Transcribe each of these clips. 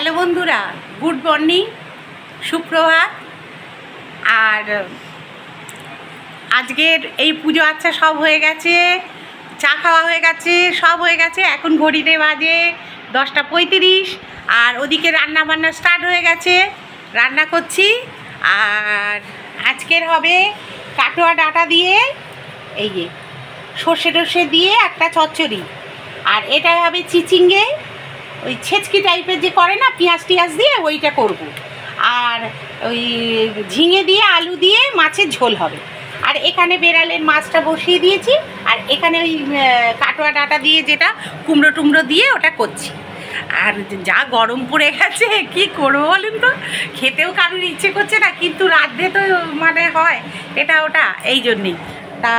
Hello বন্ধুরা, good morning, সুপ্রভাত। আর আজকের এই পুজো আচ্ছা সব হয়ে গেছে, চা খাওয়া হয়ে গেছে, সব হয়ে গেছে। এখন ঘড়িতে বাজে 10:35 আর ওদিকে রান্না বান্না স্টার্ট হয়ে গেছে, রান্না করছি। আর আজকের হবে কাটোয়া ডাঁটা দিয়ে এই যে সর্ষে টর্ষে দিয়ে একটা চচ্চড়ি, আর এটাই হবে চিচিঙ্গে, ওই ছেচকি টাইপের যে করে না পেঁয়াজ টিয়াজ দিয়ে, ওইটা করব। আর ওই ঝিঙে দিয়ে আলু দিয়ে মাছের ঝোল হবে। আর এখানে বেড়ালের মাছটা বসিয়ে দিয়েছি, আর এখানে ওই কাটোয়া ডাঁটা দিয়ে যেটা কুমড়ো টুমড়ো দিয়ে ওটা করছি। আর যা গরম পড়ে গেছে কি করবো বলুন তো, খেতেও কারোর ইচ্ছে করছে না, কিন্তু রাঁধতে তো মানে হয় এটা ওটা, এই জন্যেই। তা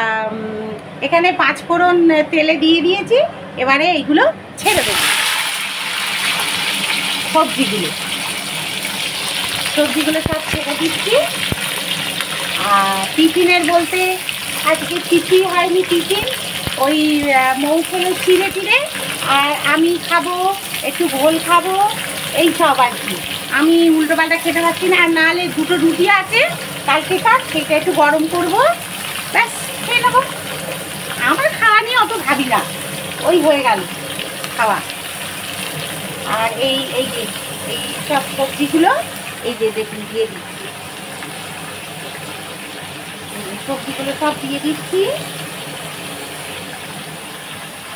এখানে 5 ফোড়ন তেলে দিয়ে দিয়েছি, এবারে এইগুলো ছেড়ে দেবো। সবজিগুলো সব ছেড়ে দিচ্ছি। আর টিফিনের বলতে আজকে কিছুই হয়নি, টিফিন ওই মৌসুমে চিড়ে টিড়ে, আর আমি খাবো একটু ঘোল খাবো, এই সব আর কি। আমি উল্টোপাল্টা খেতে পারছি না। আর নাহলে 2টো রুটি আছে কালকে কাজ, সেটা একটু গরম করবো, ব্যাস খেয়ে নেবো। আমার খাওয়া নিয়ে অত ভাবি না, ওই হয়ে গেল খাওয়া। আর এই এই যে এই সব সবজিগুলো এই যে দেখুন দিয়ে দিচ্ছি, সবজিগুলো সব দিয়ে দিচ্ছি,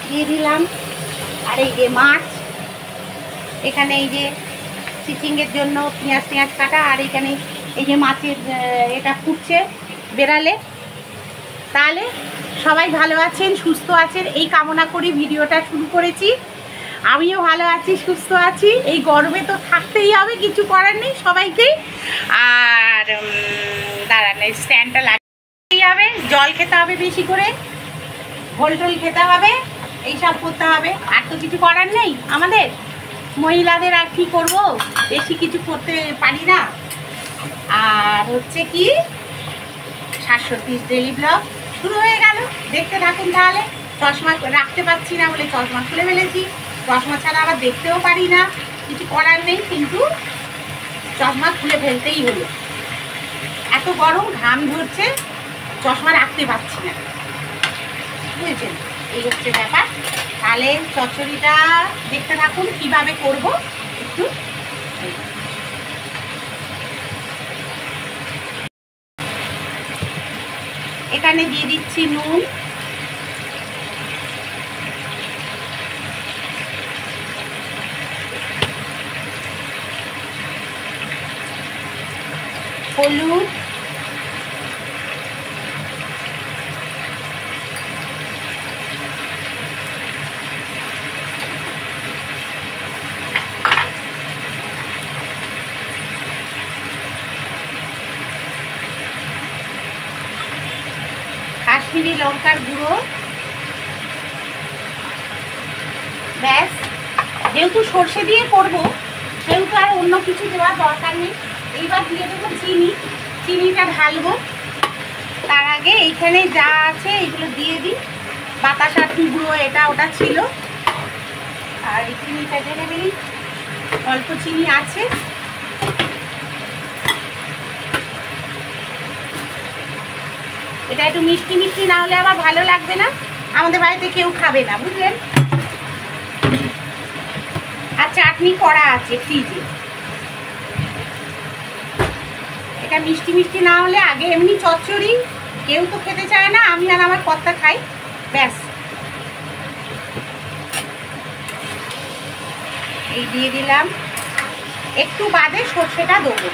দিয়ে দিলাম। আর এই যে মাছ, এখানে এই যে চিচিঙ্গের জন্য পেঁয়াজ টিয়াজ কাটা, আর এখানে এই যে মাছের এটা ফুটছে বেড়ালে। তাহলে সবাই ভালো আছেন, সুস্থ আছেন এই কামনা করি ভিডিওটা শুরু করেছি। আমিও ভালো আছি, সুস্থ আছি। এই গরমে তো থাকতেই হবে, কিছু করার নেই সবাইকেই। আর দাঁড়ান, স্ট্যান্ডটা লাগতেই হবে, জল খেতে হবে বেশি করে, ঘোল টোল খেতে হবে, এইসব করতে হবে। আর তো কিছু করার নেই আমাদের মহিলাদের, আর কি করব, বেশি কিছু করতে পারি না। আর হচ্ছে কি 730 ডেইলি ব্লগ শুরু হয়ে গেল, দেখতে থাকুন তাহলে। চশমা রাখতে পারছি না বলে চশমা খুলে ফেলেছি, চশমা ছাড়া আবার দেখতেও পারি না, কিছু করার নেই, কিন্তু চশমা খুলে ফেলতেই হলো। এত গরম, ঘাম ধরছে, চশমা রাখতে পারছি না, বুঝেছেন? এই হচ্ছে ব্যাপার। তাহলে চচ্চড়িটা দেখতে থাকুন কিভাবে করব একটু। এখানে দিয়ে দিচ্ছি নুন, হলুদ, কাশ্মীরি লঙ্কার গুঁড়ো, ব্যাস। যেহেতু সর্ষে দিয়ে করব সেহেতু আর অন্য কিছু দেওয়ার দরকার নেই। এইবার দিয়ে দেবো চিনি, চিনিটা ঢালবো। তার আগে এইখানে যা আছে এইগুলো দিয়ে দিই, বাতাসা টুকরো এটা ওটা ছিল। আর এই চিনিটা ঢেলে দিই, অল্প চিনি আছে। এটা একটু মিষ্টি মিষ্টি না হলে আবার ভালো লাগবে না, আমাদের বাড়িতে কেউ খাবে না, বুঝলেন? আর চাটনি করা আছে ফ্রিজে। এটা মিষ্টি মিষ্টি না হলে, আগে এমনি চচ্চড়ি কেউ তো খেতে চায় না, আমি আর আমার কর্তা খাই, ব্যাস। এই দিয়ে দিলাম, একটু বাদে সর্ষেটা দেবো,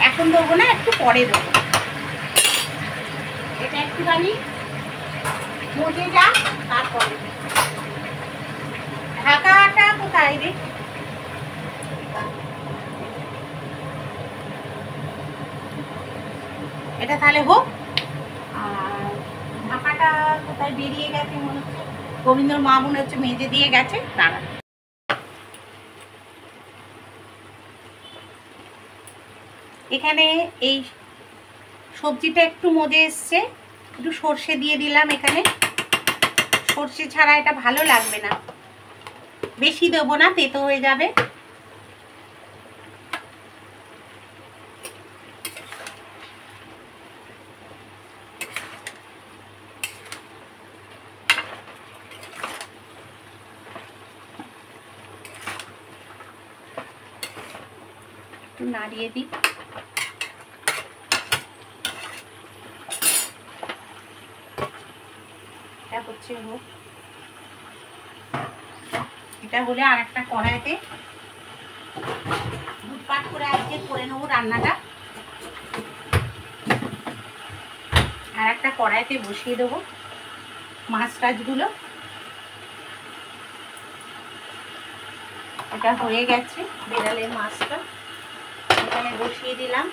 এখন দেবো না, একটু পরে দেবো। এটা একটুখানি মজে যাক, তারপরে ঢাকাটা কোথায় রে? এটা তাহলে হোক। আর ঢাকাটা কোথায় বেরিয়ে গেছে মনে হচ্ছে, গোবিন্দর মা মনে হচ্ছে মেজে দিয়ে গেছে। দাঁড়া, এখানে এই সবজিটা একটু মজে এসছে, একটু সর্ষে দিয়ে দিলাম। এখানে সর্ষে ছাড়া এটা ভালো লাগবে না, বেশি দেবো না, তেতো হয়ে যাবে। একটু নাড়িয়ে দিই। এটা হচ্ছে হোক, এটা হলে আর একটা কড়াইতে লুটপাট করে আজকে করে নেবো রান্নাটা। আর একটা কড়াইতে বসিয়ে দেবো মাছ টাছগুলো। এটা হয়ে গেছে, বেড়ালের মাছটা এখানে বসিয়ে দিলাম।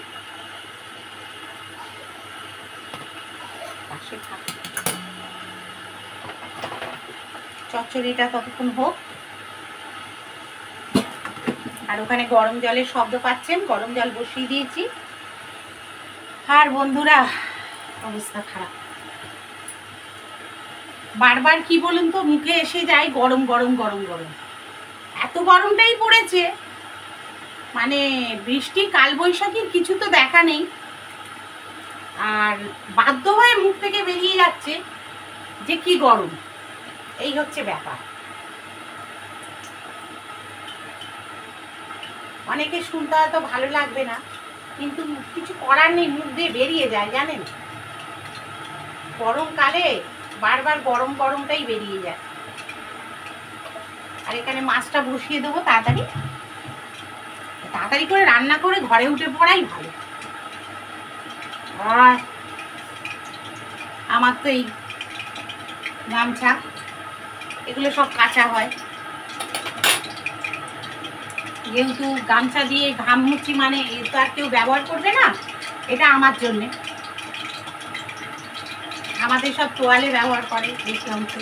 পাশে থাক, চচ্চড়িটা ততক্ষণ হোক। আর ওখানে গরম জলের শব্দ পাচ্ছেন, গরম জল বসিয়ে দিয়েছি। আর বন্ধুরা অবস্থা খারাপ, বারবার কি বলুন তো মুখে এসে যায় গরম গরম গরম গরম। এত গরমটাই পড়েছে, মানে বৃষ্টি কালবৈশাখীর কিছু তো দেখা নেই। আর বাধ্য হয়ে মুখ থেকে বেরিয়ে যাচ্ছে যে কি গরম, এই হচ্ছে ব্যাপার। অনেকে শুনতে হয়তো ভালো লাগবে না, কিন্তু কিছু করার নেই, মুখ দিয়ে বেরিয়ে যায় জানেন। গরমকালে বারবার গরম গরমটাই বেরিয়ে যায়। আর এখানে মাছটা বসিয়ে দেবো তাড়াতাড়ি, তাড়াতাড়ি করে রান্না করে ঘরে উঠে পড়াই ভালো। আর আমার তো এই গামছা এগুলো সব কাঁচা হয়, যেহেতু গামছা দিয়ে ঘাম মুছি, মানে তো আর কেউ ব্যবহার করবে না, এটা আমার জন্যে। আমাদের সব তোয়ালে ব্যবহার করে বেশি অংশ,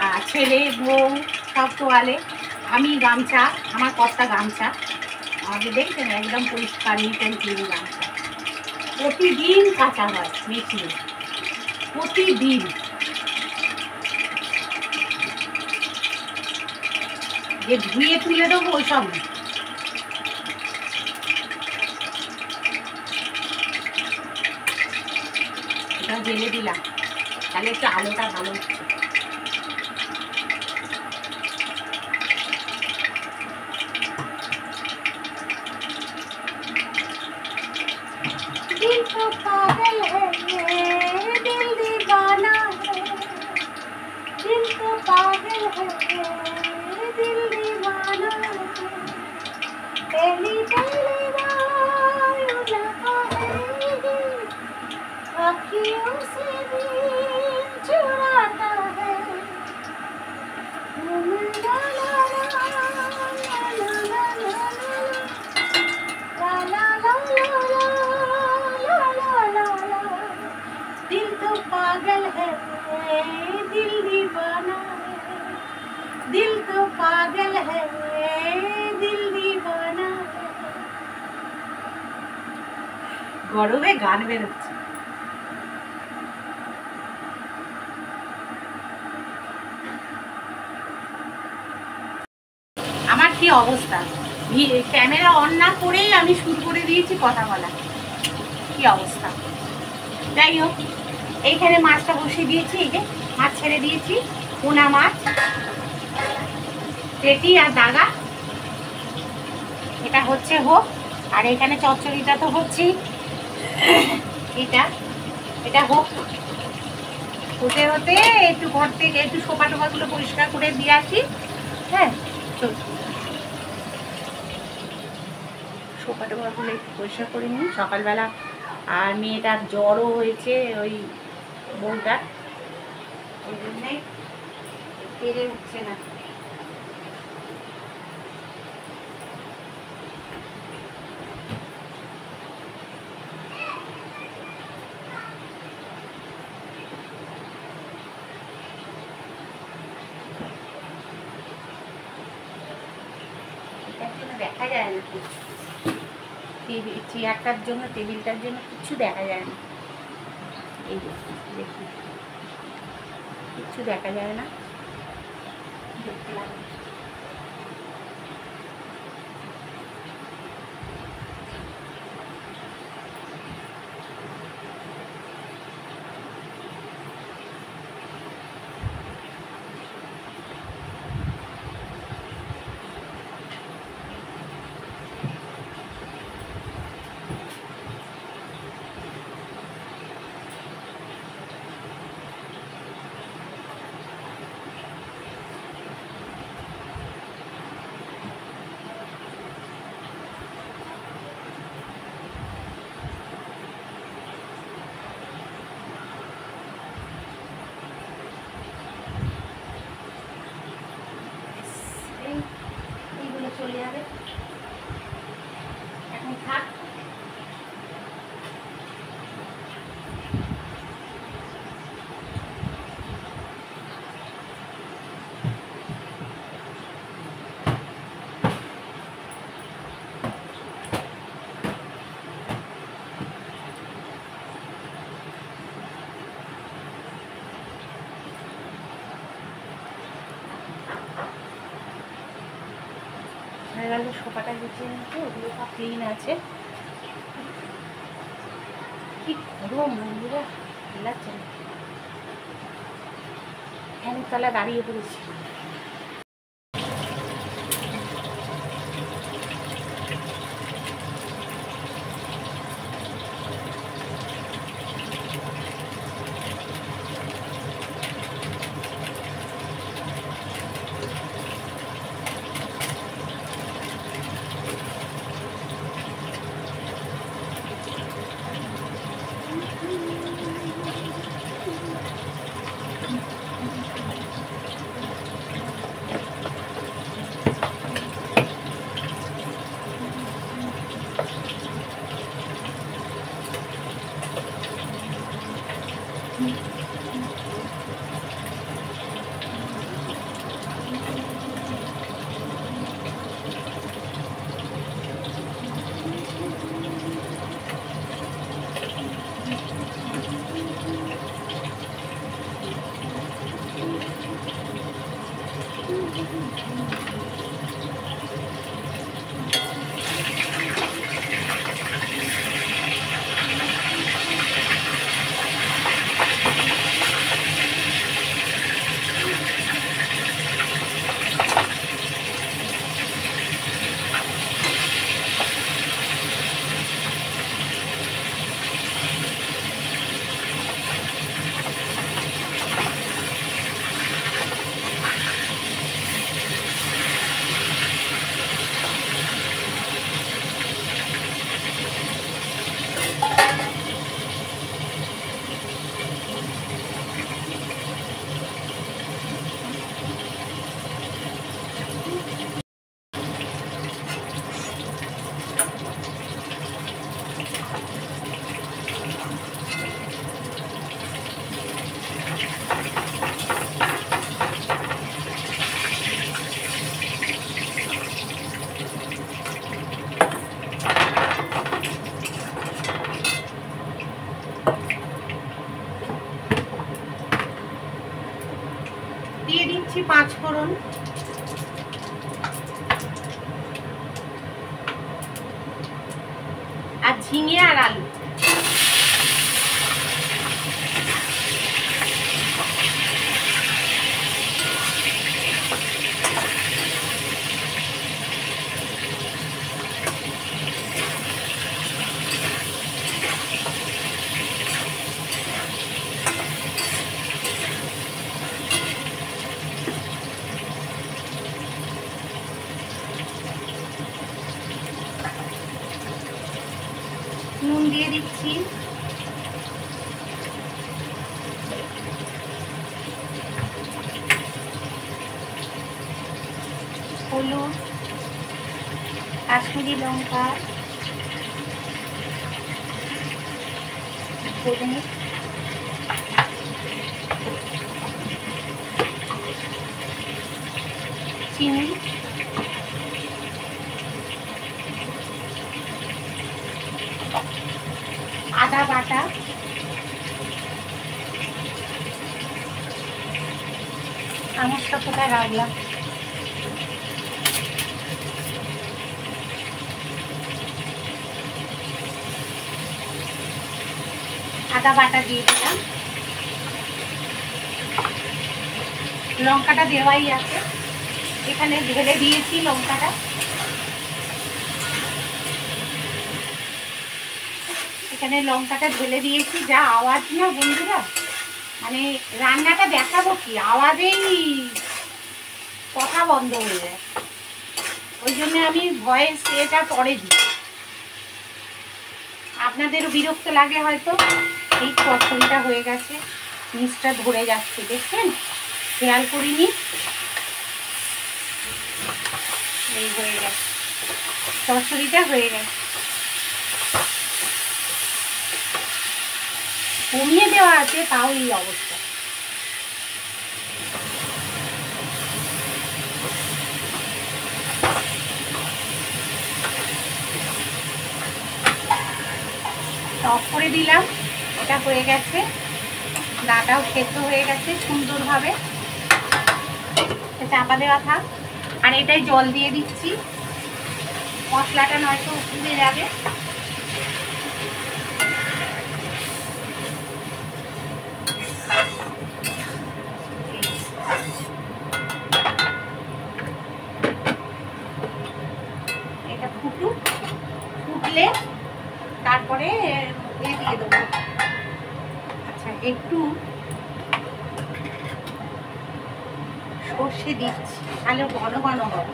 আর ছেলে বউ সব তোয়ালে, আমি গামছা, আমার কর্তা গামছা আমাকে দেখছেন একদম পরিষ্কার নিট অ্যান্ড ক্লিন গামছা, প্রতিদিন কাঁচা হয় মেশিনে, প্রতিদিন। যে ধুয়ে তুলে দেবো ওই সব না। এটা জেলে দিলাম, তাহলে একটু আলোটা ভালো হচ্ছে। दिल तो पागल है दिल दीवाना है, दिल तो पागल है दिल दीवाना है, पहली पहली बार लगा है अखियों से दिल चुराता है। ला ला ला ला ला ला ला, दिल तो पागल है दिल दीवाना है, दिल तो पागल है दिल दीवाना है। গরমে গান বেরোচ্ছে। আমার কি অবস্থা, ক্যামেরা অন না করেই আমি শুরু করে দিয়েছি কথা বলা, কি অবস্থা। যাই হোক, এইখানে মাছটা বসিয়ে দিয়েছি, এই যে মাছ ছেড়ে দিয়েছি, পোনা মাছ, পেটি আর দাগা, এটা হচ্ছে হোক। আর এখানে চচ্চড়িটা তো হচ্ছেই, এটা হোক, হতে হতে একটু ঘর থেকে একটু সোফা টোফাগুলো পরিষ্কার করে দিয়ে আসি। হ্যাঁ, সোফা টোফাগুলো একটু পরিষ্কার করে নিই সকালবেলা। আর মেয়েটার জ্বরও হয়েছে, ওই বউটা, ওই জন্যে পেরে উঠছে না। দেখা যায় না, চেয়ারটার জন্য, টেবিলটার জন্য কিছু দেখা যায় না। এই দেখি কিচ্ছু দেখা যায় না, দেখতে লাগে। হয়ে গেল। সোফাটা গুছিয়ে নিচ্ছে, ওগুলো সব ক্লিন আছে। কি গরম বন্ধুরা, ভাল লাগছে না। ফ্যানের তলায় দাঁড়িয়ে পড়েছি। দিয়ে দিচ্ছি 5 ফোড়ন। আর ঝিঙে আর আলু। নুন দিয়ে দিচ্ছি, হলুদ, কাশ্মীরি লঙ্কা, ধনে, চিনি, আদা বাটা, চামচটা কোথায় রাখলাম, আদা বাটা দিয়ে দিলাম। লঙ্কাটা দেওয়াই আছে, এখানে ঢেলে দিয়েছি লঙ্কাটা। এখানে লঙ্কাটা ঢেলে দিয়েছি। যা আওয়াজ না বন্ধুরা, মানে রান্নাটা দেখাবো কি, আওয়াজেই কথা বন্ধ হয়ে যায়। ওই জন্য আমি ভয়েস এটা পরে দিই, আপনাদেরও বিরক্ত লাগে হয়তো। এই চচ্চড়িটা হয়ে গেছে, নিচটা ধরে যাচ্ছে, দেখছেন? খেয়াল করিনি, এই হয়ে গেছে, চচ্চড়িটা হয়ে গেছে। কমিয়ে দেওয়া আছে, তাও এই অবস্থা। অফ করে দিলাম, এটা হয়ে গেছে। ডাটাও সেদ্ধ হয়ে গেছে সুন্দরভাবে, চাপা দেওয়া থাক। আর এটাই জল দিয়ে দিচ্ছি, মশলাটা নয়তো পুড়ে যাবে। এটা ফুটলে তারপরে দিয়ে দেবো। আচ্ছা, একটু সর্ষে দিচ্ছি, তাহলে ঘন ঘন হবে।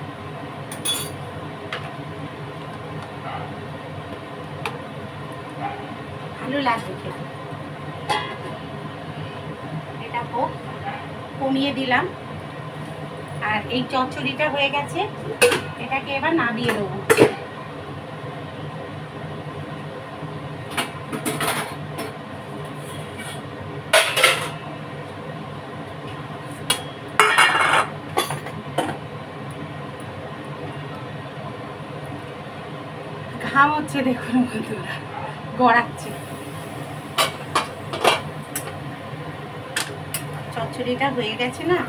ভালো লাগবে খেতে। এটা হোক, কমিয়ে দিলাম। আর এই চচ্চড়িটা হয়ে গেছে, এটাকে এবার নামিয়ে দেবো। ঘাম হচ্ছে দেখুন বন্ধুরা, গড়াচ্ছে। চচ্চড়িটা হয়ে গেছে না,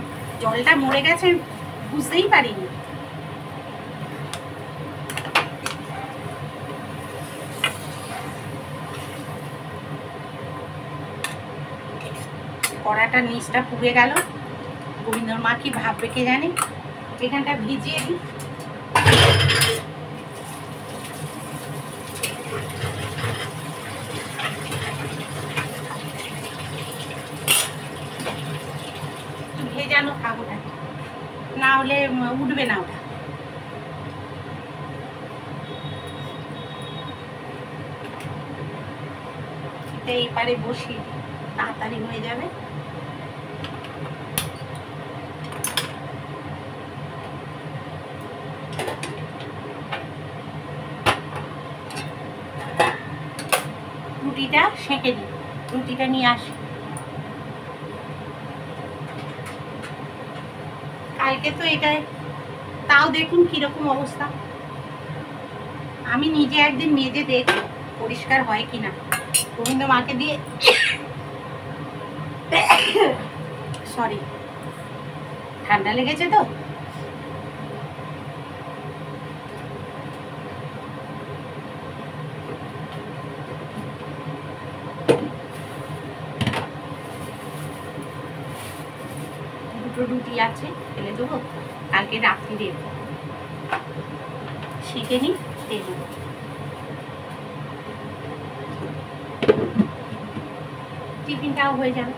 জলটা মরে গেছে, বুঝতেই পারিনি। কড়াটা নিচটা পুড়ে গেল। গোবিন্দর মা কি ভাববে কে জানে। এখানটা ভিজিয়ে দিই। ভেজানো খাবো না হলে উঠবে না ওটা। এই পারে বসিয়ে তাড়াতাড়ি হয়ে যাবে। রুটিটা সেঁকে দিই, রুটিটা নিয়ে আসি। কালকে তো এটাই, তাও দেখুন কিরকম অবস্থা। আমি নিজে একদিন মেজে দেখি পরিষ্কার হয় কিনা। গোবিন্দ মাকে দিয়ে সরি, ঠান্ডা লেগেছে তো। দুটো রুটি আছে, ফেলে দেবো, কালকে রাত্রি দেবো। সেঁকে নিই, দেবো। টিফিনটাও হয়ে যাবে।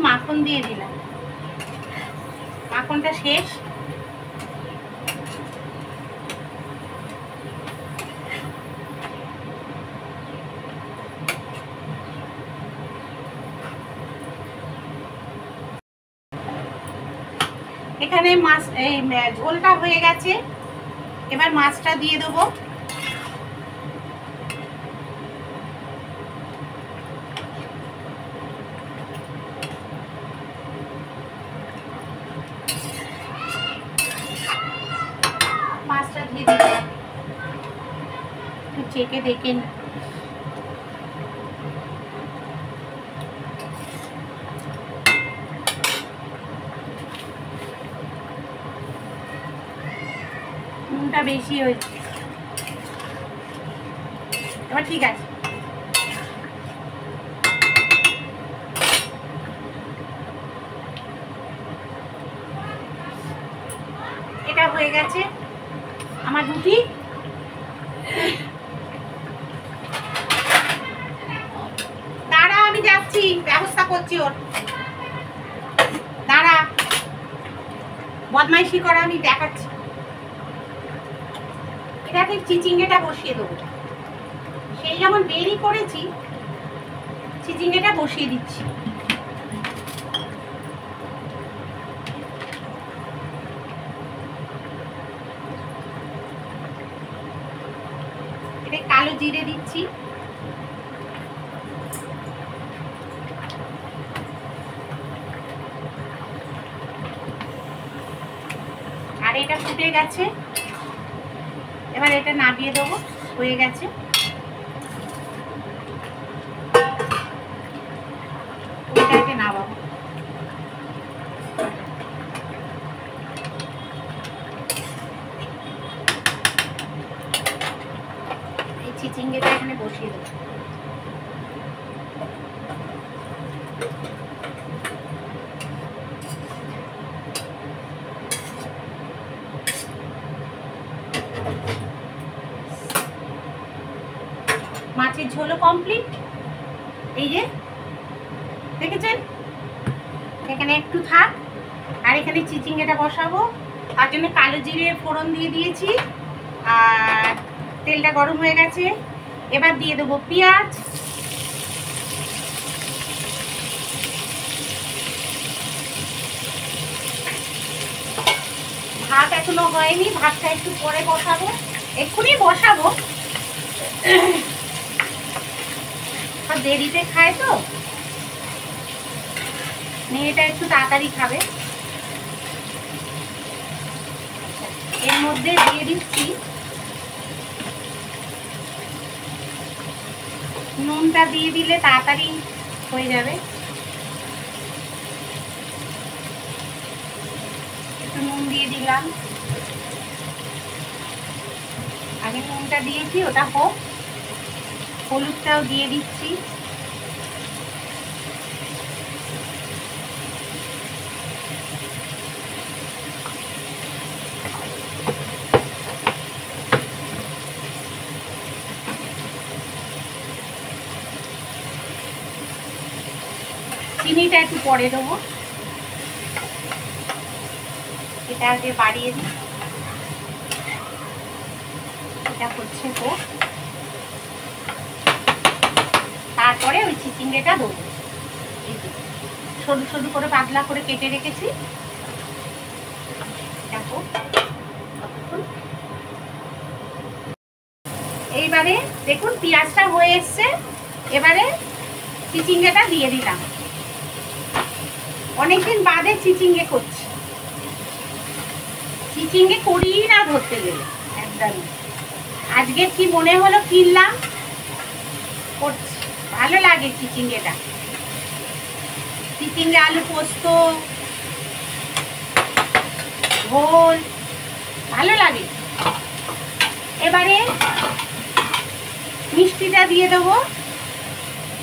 মাখন দিয়ে দিলাম, মাখনটা শেষ। এখানে মাছ, এই ঝোলটা হয়ে গেছে। এবার মাছটা দিয়ে দেবো। মাছটা দিয়ে দিলাম, একটু চেকে দেখে নুনটা বেশি হয়েছে। এবার ঠিক আছে, হয়ে গেছে আমার রুটি। দাঁড়া, আমি যাচ্ছি, ব্যবস্থা করছি ওর। দাঁড়া, বদমাইশি করা আমি দেখাচ্ছি। এটাকে চিচিঙ্গেটা বসিয়ে দেবো, সেই যেমন বেরি করেছি চিচিঙ্গেটা বসিয়ে দিচ্ছি। এটা কালো জিরে দিচ্ছি, আর এটা ফুটে গেছে। এবার এটা নামিয়ে দেবো, হয়ে গেছে। ওইটাকে নামাবো। এই চিচিঙ্গেটা এখানে বসিয়ে দেবো। মাছের ঝোলও কমপ্লিট। এই যে দেখেছেন, এখানে একটু থাক। আর এখানে চিচিঙ্গাটা বসাবো, তার জন্য কালো জিরে ফোড়ন দিয়ে দিয়েছি, আর তেলটা গরম হয়ে গেছে। এবার দিয়ে দেবো পেঁয়াজ, ভাত এখনো হয়নি, ভাতটা একটু পরে বসাবো, এক্ষুনি বসাবো। দেরিতে খায় তো, মেয়েটা একটু তাড়াতাড়ি খাবে। এর মধ্যে দিয়ে দিচ্ছি নুনটা, দিয়ে দিলে তাড়াতাড়ি হয়ে যাবে। একটু নুন দিয়ে দিলাম, আগে নুনটা দিয়েছি, ওটা হোক। হলুদটাও দিয়ে দিচ্ছি, চিনিটা একটু পরে দেবো, এটা আগে বাড়িয়ে দিই। এটা হচ্ছে হোক, তারপরে ওই চিচিঙ্গাটা দেবো। সরু সরু করে পাতলা করে কেটে রেখেছি। দেখো, এইবারে দেখুন পেঁয়াজটা হয়ে এসছে। এবারে চিচিঙ্গাটা দিয়ে দিলাম। অনেকদিন বাদে চিচিঙ্গে করছি, চিচিঙ্গে করি না ধরতে গেলে একদম। আজকে কি মনে হলো কিনলাম, করছি, ভালো লাগে চিচিঙ্গেটা। চিচিঙ্গে আলু পোস্ত, ঝোল ভালো লাগে। এবারে মিষ্টিটা দিয়ে দেবো।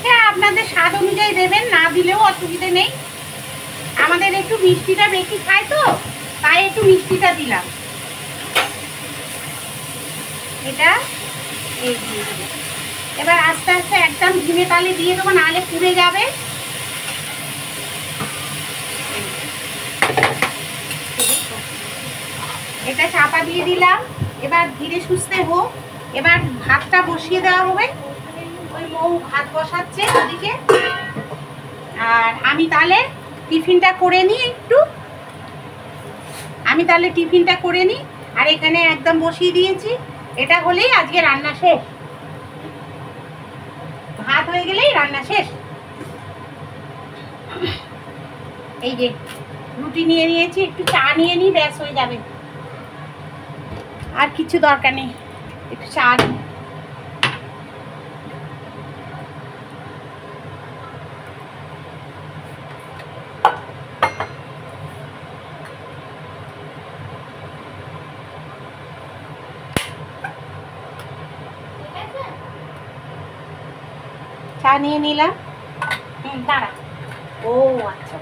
হ্যাঁ, আপনাদের স্বাদ অনুযায়ী দেবেন, না দিলেও অসুবিধে নেই। আমাদের একটু মিষ্টিটা বেশি খায় তো, তাই একটু মিষ্টিটা দিলাম। এটা এই দিয়ে দেবো। এবার আস্তে আস্তে একদম ধিমে তালে দিয়ে দেবো, নাহলে পুড়ে যাবে। এটা চাপা দিয়ে দিলাম। এবার ধীরে সুস্থে হোক। এবার ভাতটা বসিয়ে দেওয়া হবে। ওই বউ ভাত বসাচ্ছে ওদিকে, আর আমি তাহলে টিফিনটা করে নিই একটু। আর এখানে একদম বসিয়ে দিয়েছি। এটা হলেই আজকে রান্না শেষ, ভাত হয়ে গেলেই রান্না শেষ। এই যে রুটি নিয়ে নিয়েছি, একটু চা নিয়ে নিই, ব্যাস হয়ে যাবে। আর কিছু দরকার নেই, একটু চা নিই। চা নিয়ে নিলাম। দাঁড়া, ও আচ্ছা,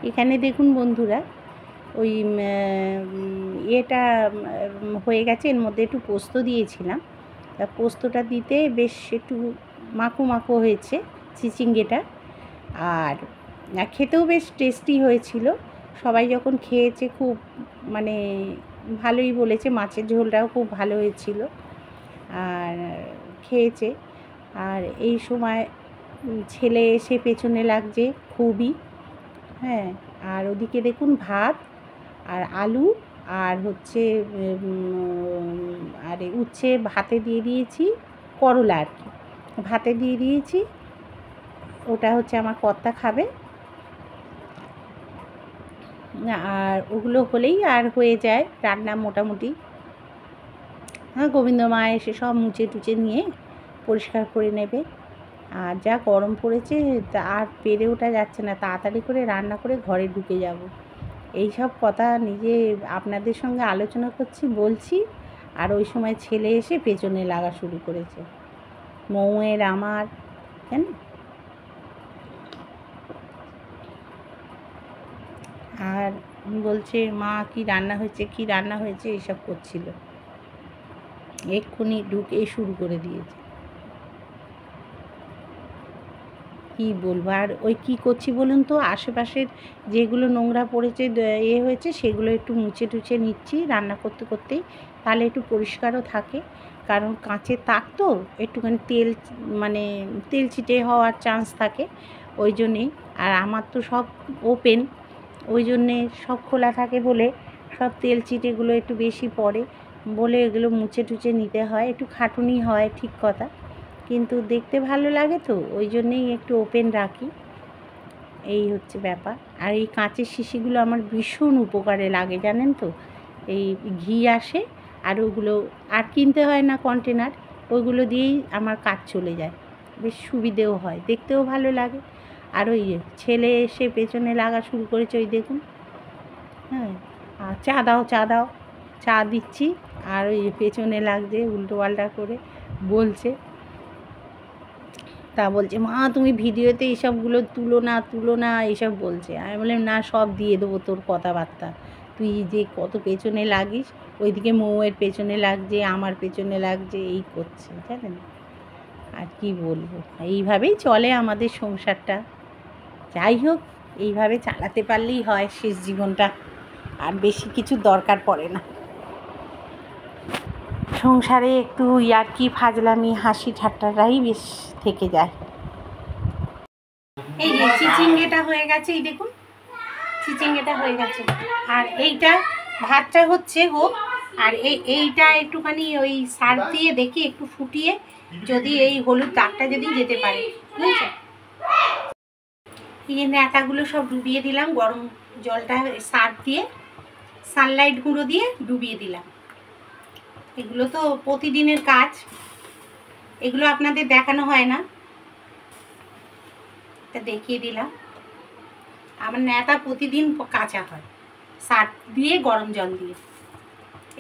এখানে দেখুন বন্ধুরা, ওই এটা হয়ে গেছে, এর মধ্যে একটু পোস্ত দিয়েছিলাম। তা পোস্তটা দিতে বেশ একটু মাখো মাখো হয়েছে চিচিঙ্গেটা, আর খেতেও বেশ টেস্টি হয়েছিল। সবাই যখন খেয়েছে খুব মানে ভালোই বলেছে, মাছের ঝোলটাও খুব ভালো হয়েছিল আর খেয়েছে। আর এই সময় ছেলে এসে পেছনে লাগছে খুবই, হ্যাঁ। আর ওদিকে দেখুন ভাত আর আলু আর হচ্ছে আর উচ্ছে ভাতে দিয়ে দিয়েছি, করলা আর কি ভাতে দিয়ে দিয়েছি, ওটা হচ্ছে আমার কর্তা খাবে। আর ওগুলো হলেই আর হয়ে যায় রান্না মোটামুটি। হ্যাঁ, গোবিন্দ মা এসে সব মুছে টুচে নিয়ে পরিষ্কার করে নেবে। আর যা গরম পড়েছে আর পেরে ওঠা যাচ্ছে না, তাড়াতাড়ি করে রান্না করে ঘরে ঢুকে যাব। এই সব কথা নিজে আপনাদের সঙ্গে আলোচনা করছি, বলছি, আর ওই সময় ছেলে এসে পেছনে লাগা শুরু করেছে, মৌয়ের আমার, কেন। আর বলছে মা কি রান্না হয়েছে, কি রান্না হয়েছে, এইসব করছিল। এক্ষুনি ঢুকে শুরু করে দিয়েছে, কি বলবো। আর ওই কি করছি বলুন তো, আশেপাশের যেগুলো নোংরা পড়েছে হয়েছে সেগুলো একটু মুছে টুছে নিচ্ছি রান্না করতে করতেই, তাহলে একটু পরিষ্কারও থাকে। কারণ কাঁচের তাক তো একটুখানি তেল মানে তেল ছিটে হওয়ার চান্স থাকে, ওই জন্যেই। আর আমার তো সব ওপেন, ওই জন্যে সব খোলা থাকে বলে সব তেল চিটেগুলো একটু বেশি পড়ে বলে এগুলো মুছে টুছে নিতে হয়, একটু খাটুনি হয় ঠিক কথা, কিন্তু দেখতে ভালো লাগে তো ওই জন্যেই একটু ওপেন রাখি, এই হচ্ছে ব্যাপার। আর এই কাঁচের শিশিগুলো আমার ভীষণ উপকারে লাগে জানেন তো, এই ঘি আসে আর ওগুলো আর কিনতে হয় না কন্টেনার, ওইগুলো দিয়েই আমার কাজ চলে যায়, বেশ সুবিধেও হয়, দেখতেও ভালো লাগে। আর ওই ছেলে এসে পেছনে লাগা শুরু করেছে, ওই দেখুন, হ্যাঁ। আর চা দাও চা দাও, চা দিচ্ছি আর ওই পেছনে লাগছে উল্টো পাল্টা করে বলছে। তা বলছে মা তুমি ভিডিওতে এইসবগুলো তুলো না এইসব বলছে। আমি বললাম না, সব দিয়ে দেবো তোর কথাবার্তা, তুই যে কত পেছনে লাগিস, ওইদিকে মৌয়ের পেছনে লাগছে, আমার পেছনে লাগছে, এই করছে জানেন। আর কি বলবো, এইভাবেই চলে আমাদের সংসারটা। যাই হোক, এইভাবে চালাতে পারলেই হয় শেষ জীবনটা, আর বেশি কিছু দরকার পড়ে না সংসারে। একটু ইয়ার্কি ফাজলামি হাসি ঠাট্টাটাই বেশ থেকে যায়। এই যে চিচিঙ্গেটা হয়ে গেছে, এই দেখুন চিচিঙ্গেটা হয়ে গেছে। আর এইটা ভাতটা হচ্ছে হোক, আর এইটা একটুখানি ওই সার দিয়ে দেখি একটু ফুটিয়ে যদি এই হলুদ দাগটা যদি যেতে পারে, বুঝেছে। এই যে ন্যাতাগুলো সব ডুবিয়ে দিলাম গরম জলটা, সার দিয়ে সানলাইট গুঁড়ো দিয়ে ডুবিয়ে দিলাম। এগুলো তো প্রতিদিনের কাজ, এগুলো আপনাদের দেখানো হয় না, তা দেখিয়ে দিলাম। আমার ন্যাতা প্রতিদিন কাঁচা হয় সার দিয়ে গরম জল দিয়ে,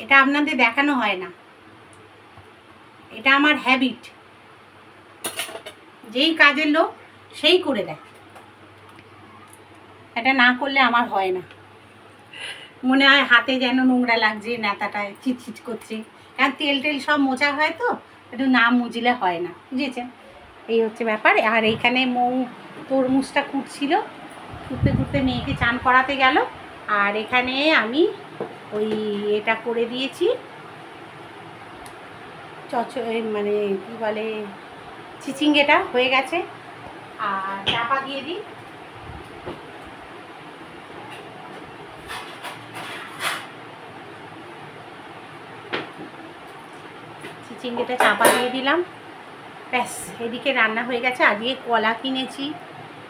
এটা আপনাদের দেখানো হয় না, এটা আমার হ্যাবিট, যেই কাজের লোক সেই করে দেয়, এটা না করলে আমার হয় না। মনে হয় হাতে যেন নোংরা লাগছে, ন্যাতাটায় চিটচিট করছে, কারণ তেল টেল সব মোছা হয় তো, একটু না মুজলে হয় না, বুঝেছেন। এই হচ্ছে ব্যাপার। আর এইখানে মৌ তরমুজটা কুটছিল, ঘুরতে ঘুরতে মেয়েকে চান করাতে গেল। আর এখানে আমি ওই এটা করে দিয়েছি, মানে কী বলে, চিচিঙ্গেটা হয়ে গেছে। আর চাপা দিয়ে দিই, চিচিঙ্গেটা চাপা দিয়ে দিলাম, ব্যাস এদিকে রান্না হয়ে গেছে। আজকে কলা কিনেছি,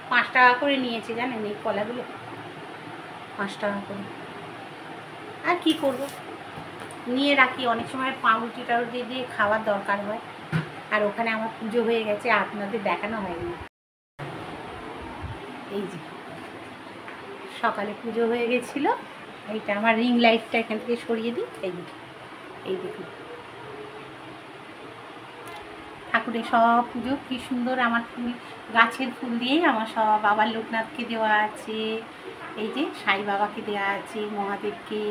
5 টাকা করে নিয়েছি জানেন, এই কলাগুলো 5 টাকা করে। আর কি করব, নিয়ে রাখি, অনেক সময় পাউরুটি টাউরুটি দিয়ে খাওয়ার দরকার হয়। আর ওখানে আমার পুজো হয়ে গেছে, আপনাদের দেখানো হয়নি। এই যে সকালে পুজো হয়ে গেছিলো, এইটা আমার রিং লাইটটা এখান থেকে সরিয়ে দিই, এই দেখুন ঠাকুরের সব পুজো কি সুন্দর, আমার ফুল গাছের ফুল দিয়েই আমার সব, বাবার লোকনাথকে দেওয়া আছে, এই যে সাই বাবাকে দেওয়া আছে, মহাদেবকে,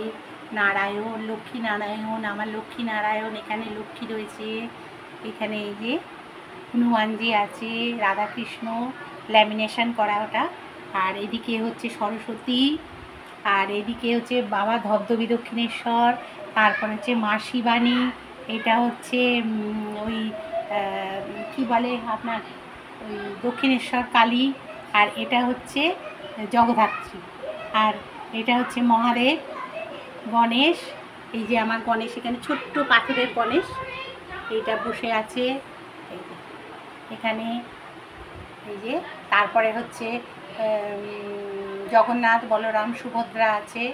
নারায়ণ, লক্ষ্মী নারায়ণ, আমার লক্ষ্মী নারায়ণ, এখানে লক্ষ্মী রয়েছে, এখানে এই যে হনুমানজি আছে, রাধাকৃষ্ণ ল্যামিনেশন করা ওটা, আর এদিকে হচ্ছে সরস্বতী, আর এদিকে হচ্ছে বাবা ধবধবি দক্ষিণেশ্বর, তারপর হচ্ছে মা শিবানী, এটা হচ্ছে ওই কি বলে আপনার ওই দক্ষিণেশ্বর কালী, আর এটা হচ্ছে জগদ্ধাত্রী, আর এটা হচ্ছে মহাদেব, গণেশ, এই যে আমার গণেশ এখানে ছোট্ট পাথরের গণেশ, এইটা বসে আছে এই যে এখানে, এই যে তারপরে হচ্ছে জগন্নাথ, বলরাম, সুভদ্রা আছে,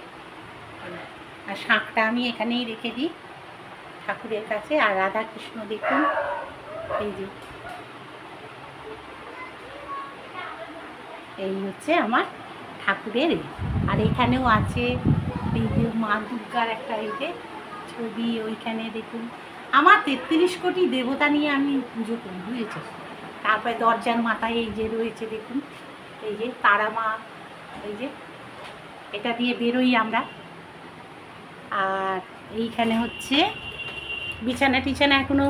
আর শাঁখটা আমি এখানেই রেখে দিই ঠাকুরের কাছে, আর রাধা কৃষ্ণ দেখুন এই যে, এই হচ্ছে আমার ঠাকুরের, আর এখানেও আছে এই যে মা দুর্গার একটা এই যে ছবি, ওইখানে দেখুন আমার 33 কোটি দেবতা নিয়ে আমি পুজো করি, বুঝেছ। তারপরে দরজার মাথায় এই যে রয়েছে দেখুন, এই যে তারা মা, এই যে এটা দিয়ে বেরোই আমরা, আর এইখানে হচ্ছে বিছানা টিছানা এখনো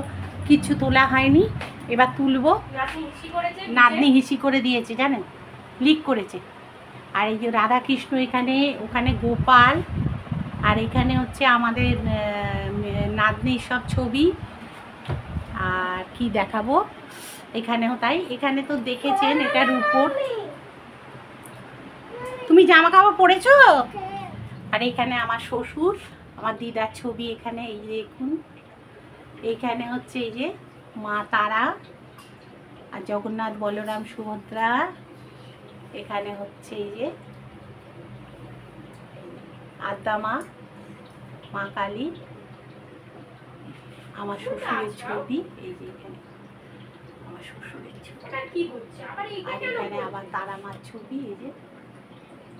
কিছু তোলা হয়নি, এবার তুলবো। নাতনি হিসি করে দিয়েছে জানেন, লিক করেছে। আর এই যে রাধা কৃষ্ণ এখানে, ওখানে গোপাল, আর এখানে হচ্ছে আমাদের নাতনির সব ছবি, আর কি দেখাবো এখানেও তাই, এখানে তো দেখেছেন এটার উপর, তুমি জামা কাপড় পরেছো, আর এখানে আমার শ্বশুর, আমার দিদার ছবি এখানে, এই যে দেখুন এইখানে হচ্ছে এই যে মা তারা, আর জগন্নাথ, বলরাম, সুভদ্রা, এখানে হচ্ছে এই যে আদ্যা মা, মা কালী, আমার শ্বশুরের ছবি, এই যে এখানে আমার শ্বশুরের ছবি, আর এখানে আবার তারা মার ছবি, এই যে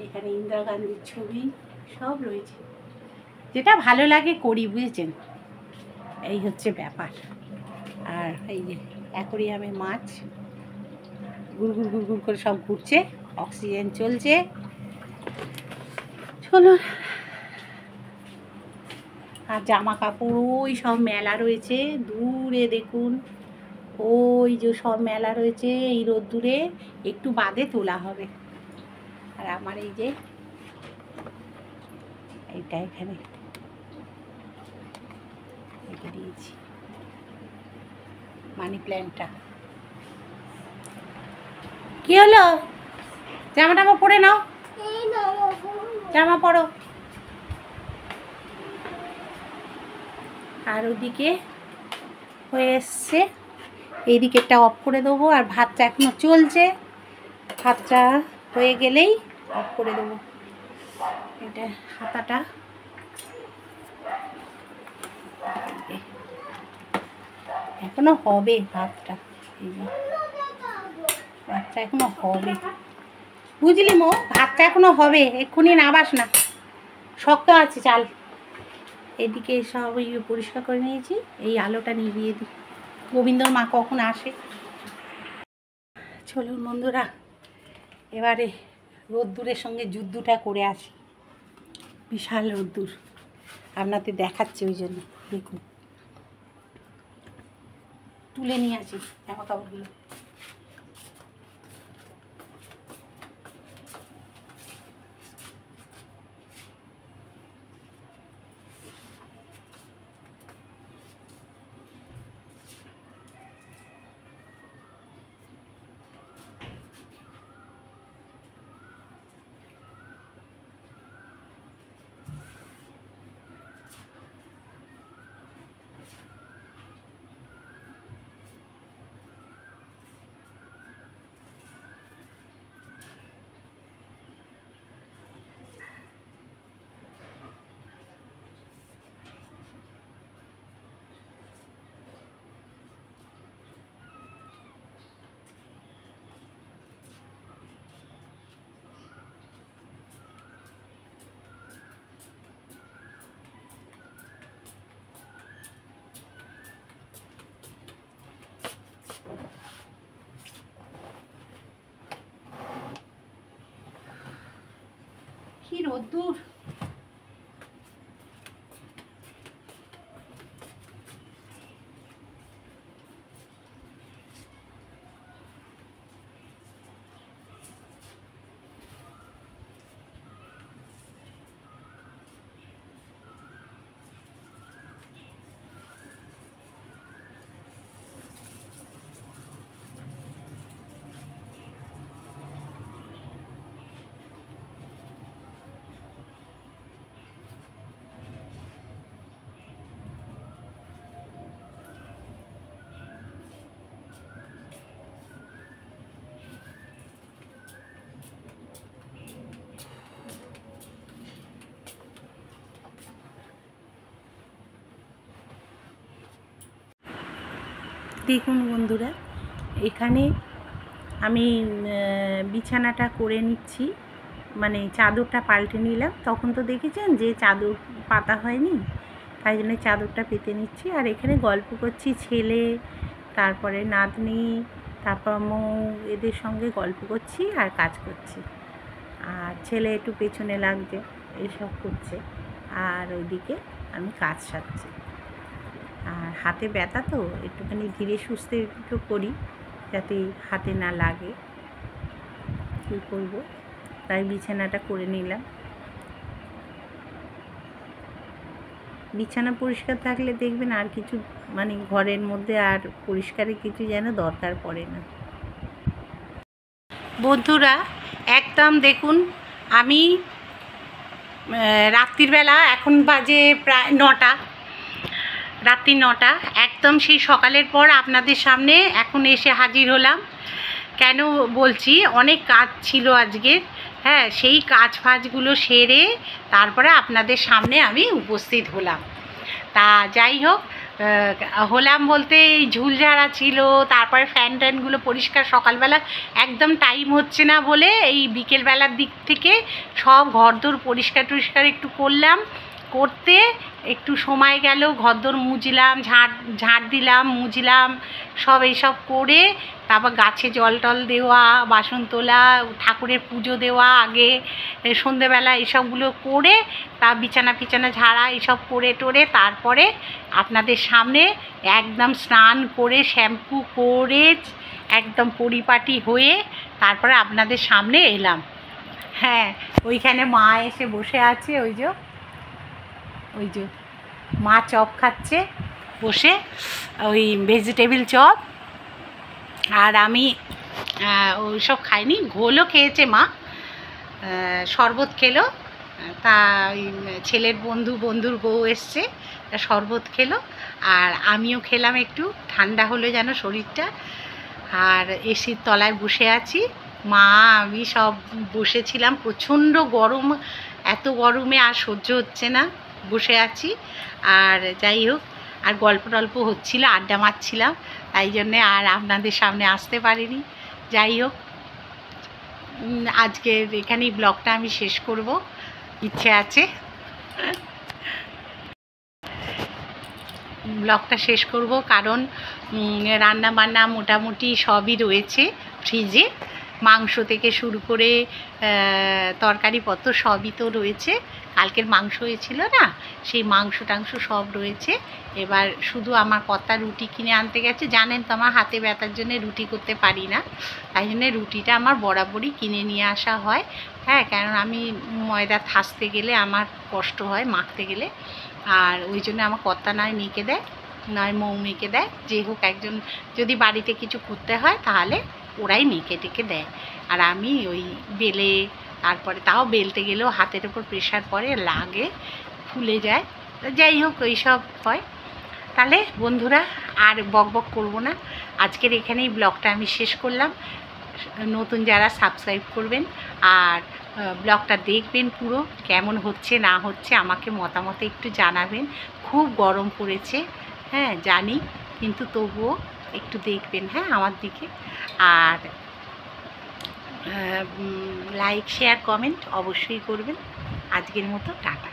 এখানে ইন্দিরা গান্ধীর ছবি, সব রয়েছে, যেটা ভালো লাগে করি, বুঝেছেন, এই হচ্ছে ব্যাপার। আর এই যে অ্যাকোরিয়ামে মাছ গুড়গুড় গুড়গুড় করে সব ঘুরছে, অক্সিজেন চলছে, চলো। আর জামা কাপড় ওই সব মেলা রয়েছে দূরে দেখুন, ওই যে সব মেলা রয়েছে, এই রোদ্দুরে একটু বাদে তোলা হবে। আর আমার এই যে এইটা এখানে রেখে দিয়েছি মানি প্ল্যান্টটা। কি হলো, জামা টামা পরে নাও, জামা পরো। আর ওদিকে হয়ে এসছে, এই দিকেরটা অফ করে দেবো, আর ভাতটা এখনো চলছে, ভাতটা হয়ে গেলেই অফ করে দেবো। এটা হাতাটা এখনো হবে, ভাতটা এই যে ভাতটা এখনো হবে, বুঝলি মো, ভাতটা এখনো হবে, এক্ষুনি নাবাস না, শক্ত আছে চাল। এদিকে সব পরিষ্কার করে নিয়েছি, এই আলোটা নিভিয়ে দিই, গোবিন্দর মা কখন আসে। চলুন বন্ধুরা, এবারে রোদ্দুরের সঙ্গে যুদ্ধটা করে আসি, বিশাল রোদ্দুর আপনাদের দেখাচ্ছে, ওই জন্য দেখুন তুলে নিয়ে আসি জামা কাপড়গুলো। কি রোদ্দুর। দেখুন বন্ধুরা, এখানে আমি বিছানাটা করে নিচ্ছি, মানে চাদরটা পাল্টে নিলাম। তখন তো দেখেছেন যে চাদর পাতা হয়নি, তাই জন্য চাদরটা পেতে নিচ্ছি। আর এখানে গল্প করছি, ছেলে, তারপরে নাতনি, তারপর মৌ, এদের সঙ্গে গল্প করছি আর কাজ করছি। আর ছেলে একটু পেছনে লাগছে, এসব করছে। আর ওইদিকে আমি কাজ সারছি। আর হাতে ব্যথা তো একটুখানি ধীরে সুস্থে একটু করি, যাতে হাতে না লাগে। কী করবো, তাই বিছানাটা করে নিলাম। বিছানা পরিষ্কার থাকলে দেখবেন আর কিছু, মানে ঘরের মধ্যে আর পরিষ্কারের কিছু যেন দরকার পড়ে না। বন্ধুরা, একদম দেখুন, আমি রাত্রিবেলা, এখন বাজে প্রায় 9টা, রাত্রি 9টা, একদম সেই সকালের পর আপনাদের সামনে এখন এসে হাজির হলাম। কেন বলছি, অনেক কাজ ছিল আজকে, হ্যাঁ, সেই কাজ ফাজগুলো সেরে তারপরে আপনাদের সামনে আমি উপস্থিত হলাম। তা যাই হোক, হলাম বলতে এই ঝুলঝাড়া ছিল, তারপরে ফ্যান ট্যানগুলো পরিষ্কার, সকালবেলা একদম টাইম হচ্ছে না বলে এই বিকেলবেলার দিক থেকে সব ঘরদোর পরিষ্কার টরিষ্কার একটু করলাম। করতে একটু সময় গেল, ঘরদোর মুছলাম, ঝাঁট দিলাম, মুছলাম, সব এইসব করে তারপর গাছে জল টল দেওয়া, বাসন তোলা, ঠাকুরের পুজো দেওয়া, আগে সন্ধেবেলা এসবগুলো করে তা বিছানা পিছানা ঝাড়া এসব করে টোরে তারপরে আপনাদের সামনে একদম স্নান করে শ্যাম্পু করে একদম পরিপাটি হয়ে তারপরে আপনাদের সামনে এলাম। হ্যাঁ, ওইখানে মা এসে বসে আছে, ওই যে মা চপ খাচ্ছে বসে, ওই ভেজিটেবিল চপ। আর আমি ওই সব খাইনি, ঘোলও খেয়েছে মা, শরবত খেলো। তা ওই ছেলের বন্ধুর বউ এসছে, শরবত খেলো। আর আমিও খেলাম, একটু ঠান্ডা হলো যেন শরীরটা। আর এসির তলায় বসে আছি, মা আমি সব বসেছিলাম। প্রচণ্ড গরম, এত গরমে আর সহ্য হচ্ছে না, বসে আছি। আর যাই হোক, আর গল্প টল্প হচ্ছিল, আড্ডা মারছিলাম, তাই জন্যে আর আপনাদের সামনে আসতে পারিনি। যাই হোক, আজকের এখানেই ব্লগটা আমি শেষ করব, ইচ্ছে আছে ব্লগটা শেষ করব, কারণ রান্না বান্না মোটামুটি সবই রয়েছে ফ্রিজে, মাংস থেকে শুরু করে তরকারিপত্র সবই তো রয়েছে। কালকের মাংস হয়েছিল না, সেই মাংস টাংস সব রয়েছে। এবার শুধু আমার কর্তা রুটি কিনে আনতে গেছে। জানেন তো আমার হাতে ব্যথার জন্য রুটি করতে পারি না, তাই জন্যে রুটিটা আমার বরাবরই কিনে নিয়ে আসা হয়। হ্যাঁ, কারণ আমি ময়দা থাসতে গেলে আমার কষ্ট হয়, মাখতে গেলে। আর ওই জন্য আমার কর্তা নয় মেখে দেয়, নয় মৌ মেখে দেয়, যে হোক একজন। যদি বাড়িতে কিছু করতে হয় তাহলে ওরাই মেখে টেকে দেয়। আর আমি ওই বেলে, তারপরে তাও বেলতে গেলেও হাতের ওপর প্রেশার পড়ে, লাগে, ফুলে যায়। যাই হোক, ওই সব হয়। তাহলে বন্ধুরা, আর বক করব না, আজকের এখানেই ব্লগটা আমি শেষ করলাম। নতুন যারা সাবস্ক্রাইব করবেন আর ব্লগটা দেখবেন পুরো, কেমন হচ্ছে না হচ্ছে আমাকে মতামত একটু জানাবেন। খুব গরম পড়েছে, হ্যাঁ জানি, কিন্তু তবুও একটু দেখবেন, হ্যাঁ, আমার দিকে। আর লাইক শেয়ার কমেন্ট অবশ্যই করবেন। আজকের মতো টাটা।